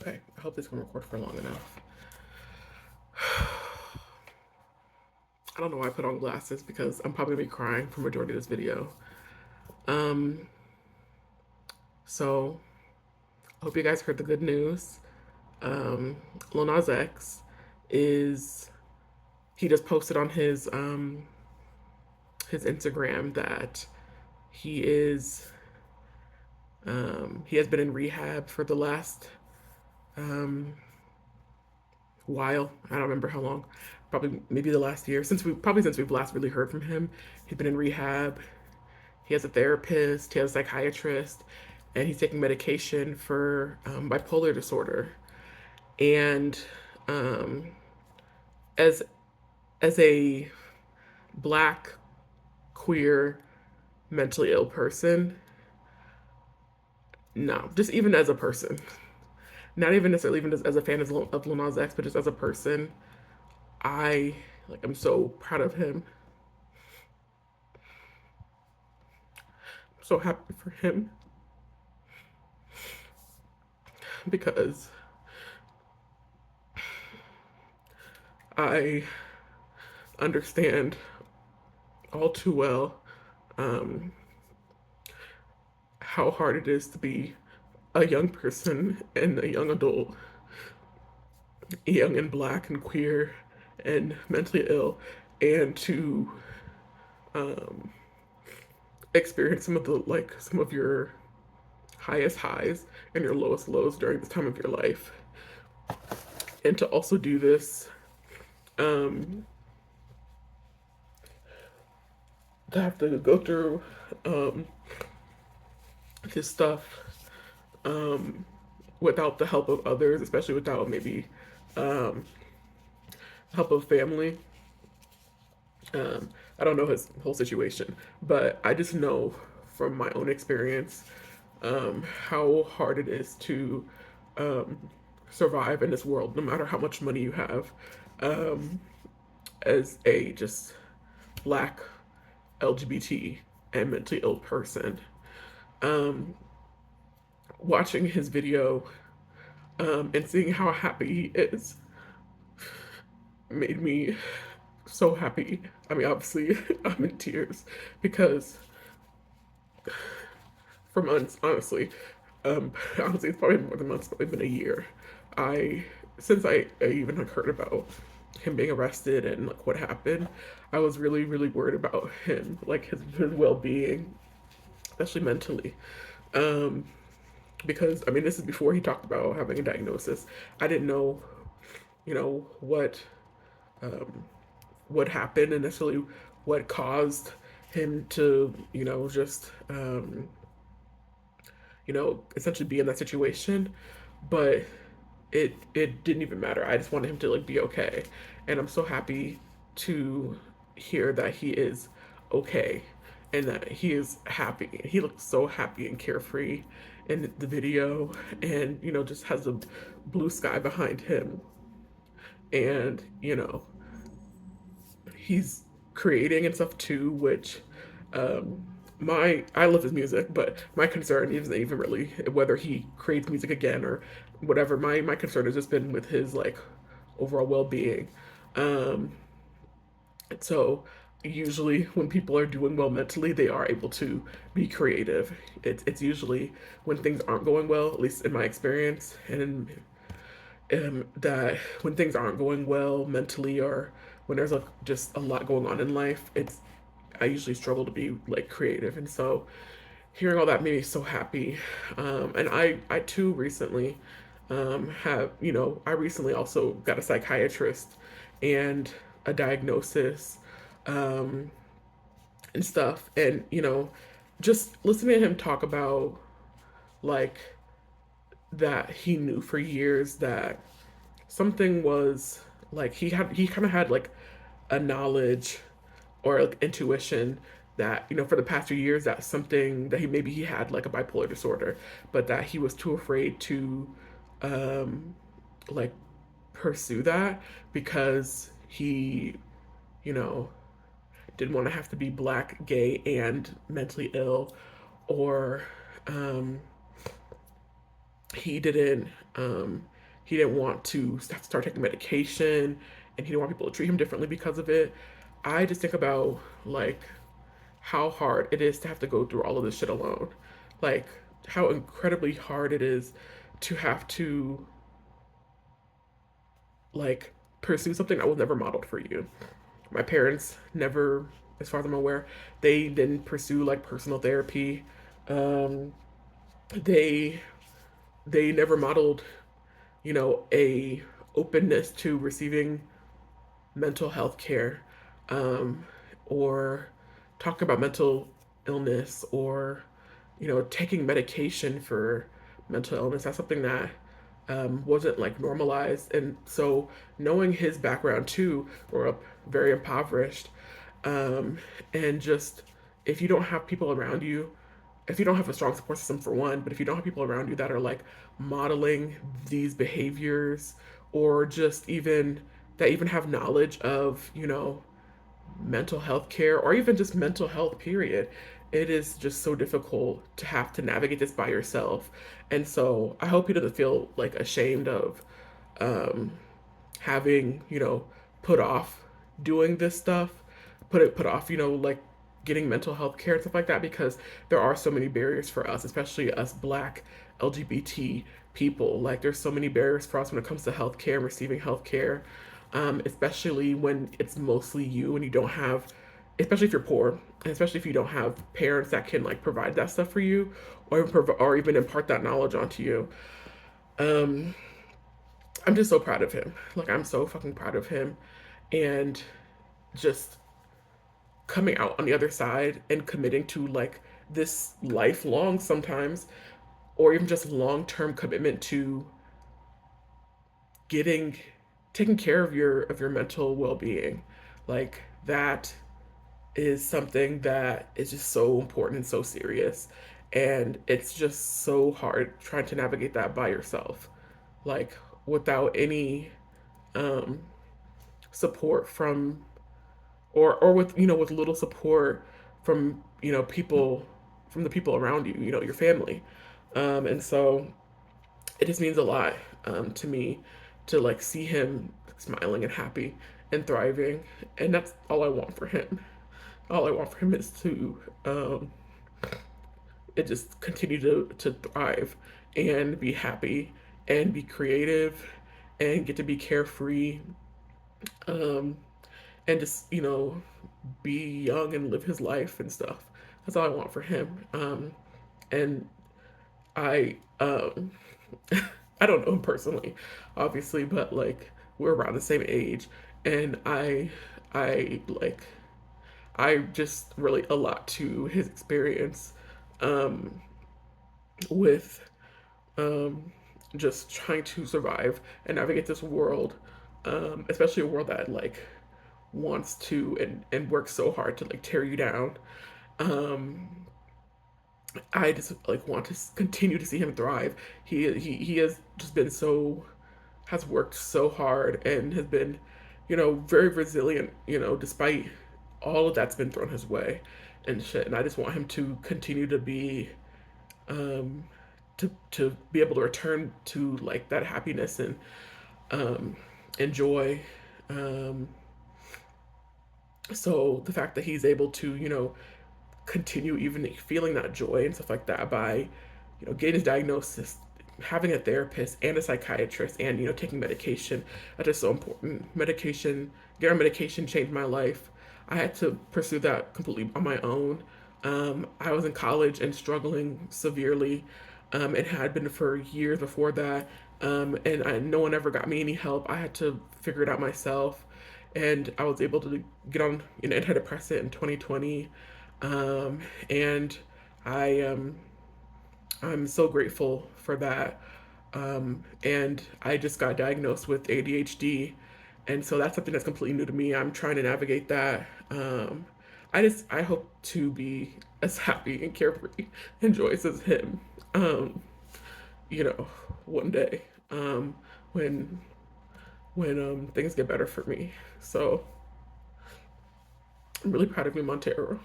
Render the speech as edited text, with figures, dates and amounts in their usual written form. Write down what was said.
Okay, I hope this can record for long enough. I don't know why I put on glasses because I'm probably gonna be crying for majority of this video. Um, so I hope you guys heard the good news. Um, Lil Nas X is he just posted on his Instagram that he is he has been in rehab for the last um while. I don't remember how long. Probably maybe the last year since we've last really heard from him. He's been in rehab. He has a therapist. He has a psychiatrist, and he's taking medication for bipolar disorder. And um, as as a black queer mentally ill person, no, just even as a person, not even necessarily even as a fan of Lil Nas X, but just as a person, I I'm so proud of him. So happy for him because I understand all too well um, how hard it is to be a young person and a young adult, young and black and queer and mentally ill, and to um, experience some of your highest highs and your lowest lows during this time of your life, and to also do this um, to have to go through um, his stuff um, without the help of others, especially without maybe um, help of family. I don't know his whole situation, but I just know from my own experience how hard it is to um, survive in this world, no matter how much money you have, um, as a just black LGBT and mentally ill person. Um, Watching his video and seeing how happy he is made me so happy. I mean, obviously, I'm in tears because for months, honestly, honestly, it's probably more than months, probably been a year. I, since I even like heard about him being arrested and like what happened, I was really, really worried about him, like his well being, especially mentally. Um, because I mean, this is before he talked about having a diagnosis. I didn't know, you know, um, what happened and necessarily what caused him to, just essentially be in that situation. But it didn't even matter. I just wanted him to like be okay. And I'm so happy to hear that he is okay and that he is happy. He looks so happy and carefree in the video and just has a blue sky behind him. And he's creating and stuff too, which um my I love his music, but my concern isn't even really whether he creates music again or whatever. My concern has just been with his like overall well being. Um so usually when people are doing well mentally, they are able to be creative. It's usually when things aren't going well, at least in my experience, and that when things aren't going well mentally or when there's just a lot going on in life, it's I usually struggle to be like creative, and so hearing all that made me so happy. And I too recently have I recently also got a psychiatrist and a diagnosis um, and stuff, and just listening to him talk about like that he knew for years that something was like he kind of had like a knowledge or like intuition that for the past few years that something that he had like a bipolar disorder, but that he was too afraid to um like pursue that because he you know didn't want to have to be black, gay, and mentally ill, or um he didn't he didn't want to start taking medication, and he didn't want people to treat him differently because of it. I just think about like how hard it is to have to go through all of this shit alone. Like how incredibly hard it is to have to like pursue something that was never modeled for you. My parents never, as far as I'm aware, they didn't pursue like personal therapy. Um, they they never modeled, a openness to receiving mental health care, um, or talk about mental illness, or taking medication for mental illness. That's something that wasn't like normalized. And so knowing his background too, grew up very impoverished, um, and just if you don't have people around you, if you don't have a strong support system for one, but if you don't have people around you that are like modeling these behaviors, or just even that even have knowledge of mental health care, or even just mental health period, it is just so difficult to have to navigate this by yourself. And so I hope he doesn't feel like ashamed of um, having put off doing this stuff, put off like getting mental health care and stuff like that, because there are so many barriers for us, especially us Black LGBT people. Like there's so many barriers for us when it comes to healthcare and receiving healthcare, especially when it's mostly you and you don't have, especially if you're poor, and especially if you don't have parents that can like provide that stuff for you, or even impart that knowledge onto you. Um, I'm just so proud of him. Like I'm so fucking proud of him, and just coming out on the other side and committing to like this lifelong sometimes, or even just long-term commitment to getting taking care of your mental well-being. Like that is something that is just so important and so serious, and it's just so hard trying to navigate that by yourself, like without any um support from, or with with little support from people, from the people around you, your family. And so it just means a lot to me to like see him smiling and happy and thriving, and that's all I want for him. All I want for him is to it just continue to thrive and be happy and be creative and get to be carefree, um, and just be young and live his life and stuff. That's all I want for him. And I I don't know him personally, obviously, but like we're around the same age, and I like I just relate a lot to his experience, um, with um, just trying to survive and navigate this world, especially a world that like wants to and works so hard to like tear you down. Um, I just like want to continue to see him thrive. He has just been so, has worked so hard and has been, very resilient, despite all of that's been thrown his way and shit. And I just want him to continue to be, um, to be able to return to like that happiness and um, and joy. Um, so the fact that he's able to, continue even feeling that joy and stuff like that by, getting his diagnosis, having a therapist and a psychiatrist, and taking medication. That is so important. Medication, getting on medication changed my life. I had to pursue that completely on my own. I was in college and struggling severely, and had been for years before that. No one ever got me any help. I had to figure it out myself, and I was able to get on an antidepressant in 2020, and I I'm so grateful for that. And I just got diagnosed with ADHD, and so that's something that's completely new to me. I'm trying to navigate that. I hope to be as happy and carefree and joyous as him. Um, you know, one day, when things get better for me. So I'm really proud of you, Montero.